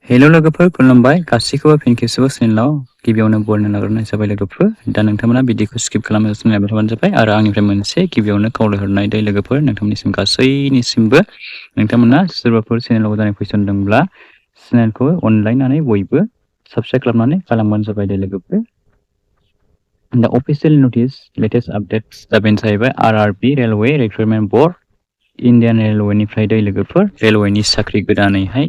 hello लोगोफोर खुलुमबाय गासैखौबो फिन खेबसेबाव चेनेलाव गिबियावनो बरायनो नागिरनाय जाबाय लोगोफोर दा नोंथांमोना भिडिअखौ स्किप खालामनो नायबाय थाबानो जाबाय आरो आंनिफ्राय मोनसे गिबियावनो खावलायहरनाय दै लोगोफोर नोंथांमोननिसिम गासैनिसिमबो नोंथांमोना सोरबाफोर चेनेलाव जानाय कुइसन दंब्ला चेनेलखौ अनलायनानै बयबो साबस्क्राइब खालामनानै गालांबानो जाबाय दै लोगोफोर दा अफिसियेल नटिस लेटेस्ट आपडेट्स दा बेनो जाहैबाय आरआरबि रेलवे रिक्रुटमेन्ट बर्ड इन्डियान रेलवेनिफ्राय दै लोगोफोर रेलवेनि साख्रि गोदानैहाय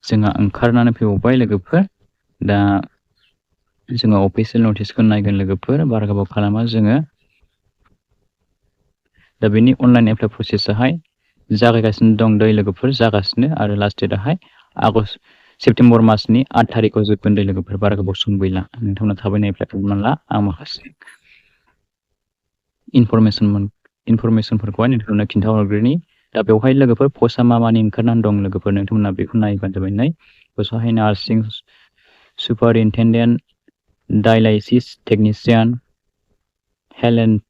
जोंहा ओंखारनानै फैबावबाय लोगोफोर दा जोङो अफिसियेल नटिसखौ नायगोन लोगोफोर बारा गोबाव खालामा जोङो दा बेनि अनलाइन एप्लाइ प्रसेसआहाय जागायगासिनो दं दै लोगोफोर जागासिनो आरो लास्ट डेटआहाय सेप्तेम्बर मासनि 8 थारिखआव जोबगोन दै लोगोफोर बारा गोबाव सम गैला नोंथांमोना थाबैनो एप्लाइ खालामना ला आं माखासे इनफरमेसनफोरखौहाय नोंथांमोननो खिन्थाहरग्रोनि दा बेवहाय लोगोफोर पस्टआ मा-मानि ओंखारनानै दं लोगोफोर नोंथांमोना बेखौ नायबानो जाबाय नै पस्टआहाय nursing superintendent dialysis technician health and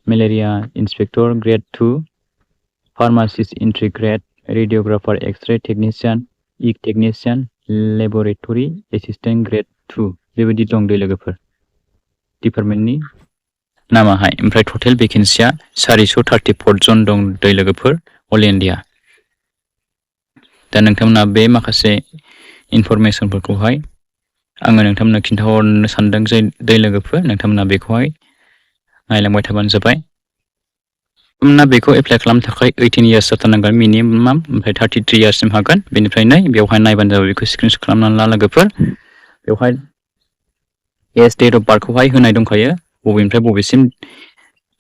malaria inspector grade 2 pharmacist entry grade radiographer x-ray technician इक टेक्निशियान लेबरेटरि एसिस्टेन्ट ग्रेड 2 बेबायदि दं दै लोगोफोर डिपार्टमेन्टनि नामाहाय ओमफ्राय टटेल भेकेन्सिया 434 जन दं दै लोगोफोर अल इन्डिया दा नोंथांमोना बे माखासे इनफरमेसनफोरखौहाय आङो नोंथांमोननो खिन्थाहरनो सानदों जे दै लोगोफोर नोंथांमोना बेखौहाय नायलांबाय थाबानो जाबाय नोंथांमोना बेखौ एप्लाइ खालामनो थाखाय 18 इयार्स जाथारनांगोन मिनिमाम ओमफ्राय 33 इयार्ससिम हागोन बेनिफ्राय नै बेवहाय नायबानो जाबाय बेखौ स्क्रिनशट खालामनानै ला लोगोफोर बेवहाय एज डेट अफ बार्थखौहाय होनाय दंखायो बबेनिफ्राय बबेसिम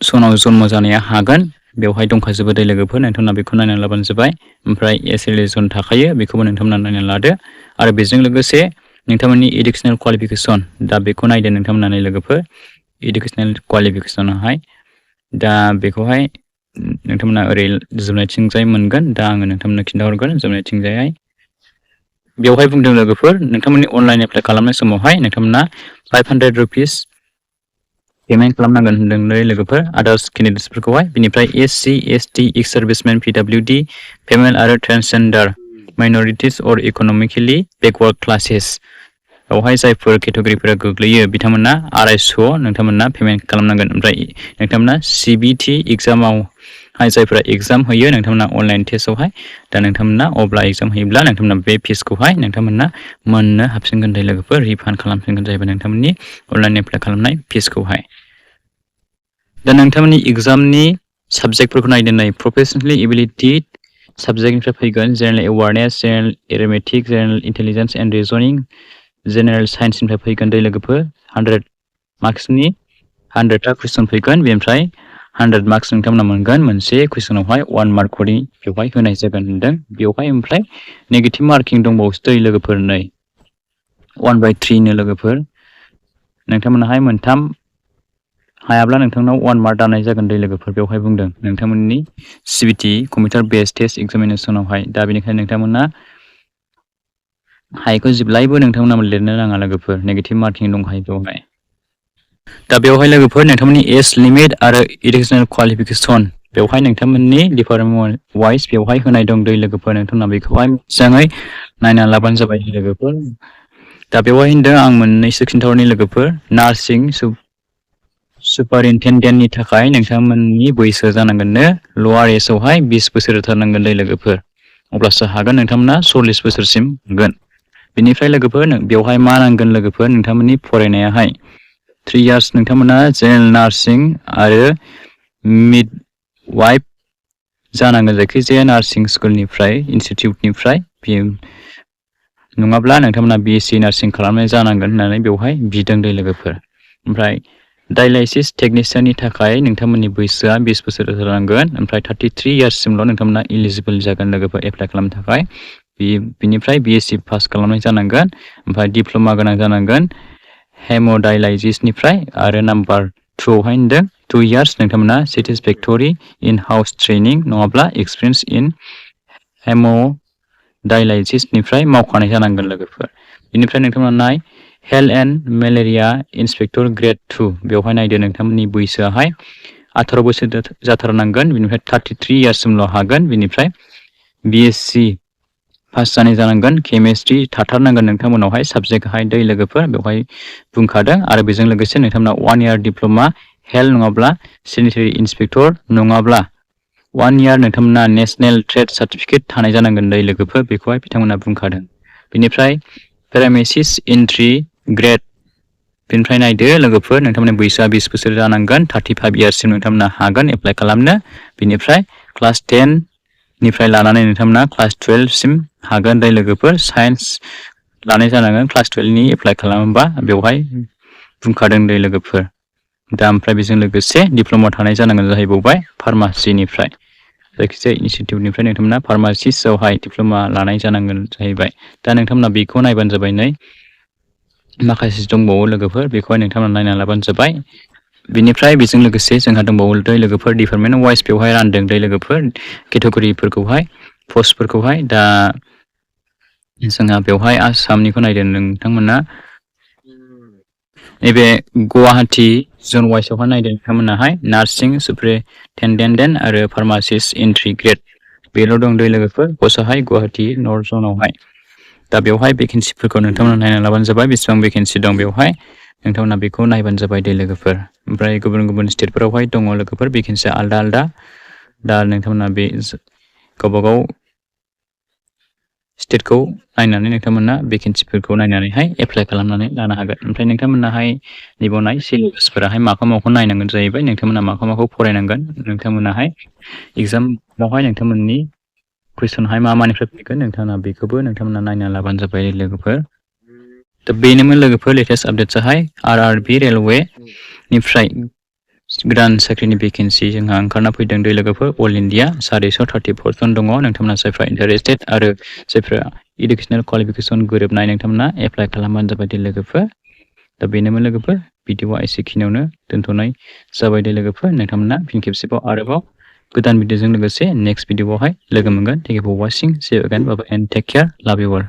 सनाव जन्म जानाया हागोन बेवहाय दंखाजोबो दै लोगोफोर नोंथांमोना बेखौ नायनानै लाबानो जाबाय ओमफ्राय एज रिलिजन थाखायो बेखौबो नोंथांमोना नायनानै लादो आरो बेजों लोगोसे नोंथांमोननि इडुकेसनेल क्वालिफिकेसन दा बेखौ नायदो नोंथांमोना नै लोगोफोर इडुकेसनेल क्वालिफिकेसनाहाय दा बेखौहाय नोंथांमोना ओरै जोबनायथिंजाय मोनगोन दा आङो नोंथांमोननो खिन्थाहरगोन जोबनायथिंजायहाय बेवहाय बुंदों लोगोफोर नोंथांमोननि अनलाइन एप्लाइ खालामनाय समावहाय नोंथांमोना 500 रुपिस पेमेन्ट खालामनांगोन होनदों लोगोफोर आदार्स केन्डिडेट्सफोरखौहाय बिनिफ्राय एससि एसटि एक्स सार्भिसमेन पिडब्लिउडि फेमेल आरो ट्रान्सजेन्डार माइन'रिटिस अर इक'नमिकेलि बेकवार्ड क्लासेस बेवहाय जायफोर केटेगरिफोरा गोग्लैयो बिथांमोना 250 नोंथांमोना पेमेन्ट खालामनांगोन ओमफ्राय नोंथांमोना सिबिटि एग्जामावहाय जायफोरा एग्जाम होयो नोंथांमोना अनलाइन टेस्टआवहाय दा नोंथांमोना अब्ला एग्जाम होयोब्ला नोंथांमोना बे फिसखौहाय नोंथांमोना मोननो हाबफिनगोन दै लोगोफोर रिफान्ड खालामफिनगोन जाहैबाय नोंथांमोननि अनलाइन एप्लाइ खालामनाय फिसखौहाय दा नोंथांमोननि एग्जामनि साबजेक्टफोरखौ नायदो नै प्रफेसनेलि एबिलिटि साबजेक्टनिफ्राय फैगोन general awareness general arithmetic general intelligence and reasoning general साइन्सनिफ्राय फैगोन दै लोगोफोर 100 मार्क्सनि 100टा कुइसन फैगोन बेनिफ्राय 100 मार्क्स नोंथांमोना मोनगोन मोनसे कुइसनावहाय 1 मार्कनि बेवहाय होनाय जागोन होनदों बेवहाय ओमफ्राय नेगेटिभ मार्किं दंबावोसो दै लोगोफोर नै 1/3 नो लोगोफोर नोंथांमोनाहाय मोनथाम हायाब्ला नोंथांनाव 1 मार्क दानाय जागोन दै लोगोफोर बेवहाय बुंदों नोंथांमोननि सिबिटि कम्पिउटार बेस्ड टेस्ट एग्जामिनेसनावहाय दा बेनिखायनो नोंथांमोना हायखौ जेब्लायबो नोंथांमोना लिरनो नाङा लोगोफोर नेगेटिभ मार्किं दंखायो बेवहाय दा बेवहाय लोगोफोर नोंथांमोननि एज लिमिट आरो इडुकेसनेल क्वालिफिकेसन बेवहाय नोंथांमोननि डिपार्टमेन्ट वाइज बेवहाय होनाय दं दै लोगोफोर नोंथांमोना बेखौहाय मोजाङै नायनानै लाबानो जाबाय लोगोफोर दा बेवहाय होनदों आं मोननैसो खिन्थाहरनि लोगोफोर नार्सिं सुपारिनटेन्डेन्टनि थाखाय नोंथांमोननि बैसो जानांगोननो लवार एजआवहाय 20 बोसोर जाथारनांगोन दै लोगोफोर अब्लासो हागोन नोंथांमोना 40 बोसोरसिम मोनगोन बेनिफ्राय लोगोफोर बेवहाय मा नांगोन लोगोफोर नोंथांमोननि फरायनायाहाय 3 इयार्स नोंथांमोना जेनेरेल नार्सिं आरो मिडवाइफ जानांगोन जायखिजाया नार्सिं स्कुलनिफ्राय इनस्टिटिउटनिफ्राय नङाब्ला नोंथांमोना बिएससि नार्सिं खालामनाय जानांगोन होननानै बेवहाय बिदों दै लोगोफोर ओमफ्राय डायलाइसिस टेक्निशियाननि थाखाय नोंथांमोननि बैसोआ 20 बोसोर जानांगोन ओमफ्राय 33 इयार्ससिमल' नोंथांमोना इलिजिबल जागोन लोगोफोर एप्लाइ खालामनो थाखाय बिनिफ्राय बिएससि पास खालामनाय जानांगोन ओमफ्राय डिप्ल'मा गोनां जानांगोन हेम'डायलाइसिसनिफ्राय आरो नाम्बार 2 आवहाय होनदों 2 इयार्स नोंथांमोना सेटिसफेक्टरि इन हाउस ट्रेनिं नङाब्ला एक्सपिरियेन्स इन हेम'डायलाइसिसनिफ्राय मावखानाय जानांगोन लोगोफोर बेनिफ्राय नोंथांमोना नाय health and malaria inspector grade 2 बेवहाय नायदो नोंथांमोननि बैसोआहाय 18 बोसोर जाथारनांगोन बेनिफ्राय 33 इयार्ससिमल' हागोन बेनिफ्राय बिएससि पास जानाय जानांगोन केमिस्ट्रि थाथारनांगोन नोंथांमोनावहाय साबजेक्टहाय दै लोगोफोर बेवहाय बुंखादों आरो बेजों लोगोसे नोंथांमोना 1 इयार डिप्ल'मा हेल्थ नङाब्ला सेनिटारि इन्सपेक्टर नङाब्ला 1 इयार नोंथांमोना नेशनेल ट्रेड सार्टिफिकेट थानाय जानांगोन दै लोगोफोर बेखौहाय बिथांमोना बुंखादों बेनिफ्राय पेरामेसिस एन्ट्रि ग्रेड बेनिफ्राय नायदो लोगोफोर नोंथांमोननि बैसोआ 20 बोसोर जानांगोन 35 इयार्ससिम नोंथांमोना हागोन एप्लाइ खालामनो बेनिफ्राय क्लास 10 निफ्राय लानानै नोंथांमोना क्लास 12 सिम हागोन दै लोगोफोर साइन्स लानाय जानांगोन क्लास 12 नि एप्लाइ खालामोबा बेवहाय बुंखादों दै लोगोफोर दा ओमफ्राय बेजों लोगोसे डिप्ल'मा थानाय जानांगोन जाहैबावबाय फार्मासिनिफ्राय जायखिजाया इनस्टिटिउटनिफ्राय नोंथांमोना फार्मासिस्टआवहाय डिप्ल'मा लानाय जानांगोन जाहैबाय दा नोंथांमोना बेखौ नायबानो जाबाय नै माखासे दंबावो लोगोफोर बेखौहाय नोंथांमोना नायना लाबानो जाबाय बिनिफ्राय बेजों लोगोसे जोंहा दंबावो दै लोगोफोर डिपार्टमेन्ट वाइज बेवहाय रानदों दै लोगोफोर केटेगरिफोरखौहाय पस्टफोरखौहाय दा जोंहा बेवहाय आसामनिखौ नायदों नोंथांमोना नैबे गुवाहाटि जन वाइसआवहाय नायदों नोंथांमोनाहाय नार्सिं सुपारिनटेन्डेन्ट आरो फार्मासिस्ट एन्ट्रि ग्रेड बेल' दं दै लोगोफोर पस्टआहाय गुवाहाटि नर्थ जनावहाय दा बेवहाय भेकेन्सिफोरखौ नोंथांमोना नायना लाबानो जाबाय बेसेबां भेकेन्सि दं बेवहाय नोंथांमोना बेखौ नायबानो जाबाय दै लोगोफोर ओमफ्राय गुबुन गुबुन स्टेटफोरावहाय दङ लोगोफोर भेकेन्सिया आलदा आलदा दा नोंथांमोना बे गावबागाव स्टेटखौ नायनानै नोंथांमोना भेकेन्सिफोरखौ नायनानैहाय एप्लाइ खालामनानै लानो हागोन ओमफ्राय नोंथांमोनाहाय निबावनाय सिलेबासफोराहाय माखौ नायनांगोन जाहैबाय नोंथांमोना माखौ फरायनांगोन नोंथांमोनाहाय एग्जामावहाय नोंथांमोननि कुइसनहाय मानिफ्राय फैगोन नोंथांमोना बेखौबो नोंथांमोना नायना लाबानो जाबाय लोगोफोर दा बेनोमोन लोगोफोर लेटेस्ट आपडेट्सआहाय आरआरबि रेलवेनिफ्राय गोदान साख्रिनि भेकेन्सि जोंहा ओंखारना फैदों दै लोगोफोर अल इन्डिया 434 जन दङ नोंथांमोना जायफ्रा इन्टारेस्टेड आरो जायफ्रा इडुकेसनेल क्वालिफिकेसन गोरोबनाय नोंथांमोना एप्लाइ खालामबानो जाबाय दै लोगोफोर दा बेनोमोन लोगोफोर भिडिअआ एसेखिनियावनो दोनथ'नाय जाबाय दै लोगोफोर नोंथांमोना फिन खेबसेबाव आरोबाव गोदान भिडिअजों लोगोसे नेक्स्ट भिडिअआवहाय लोगो मोनगोन thank you for watching see you again bye bye and take care love you all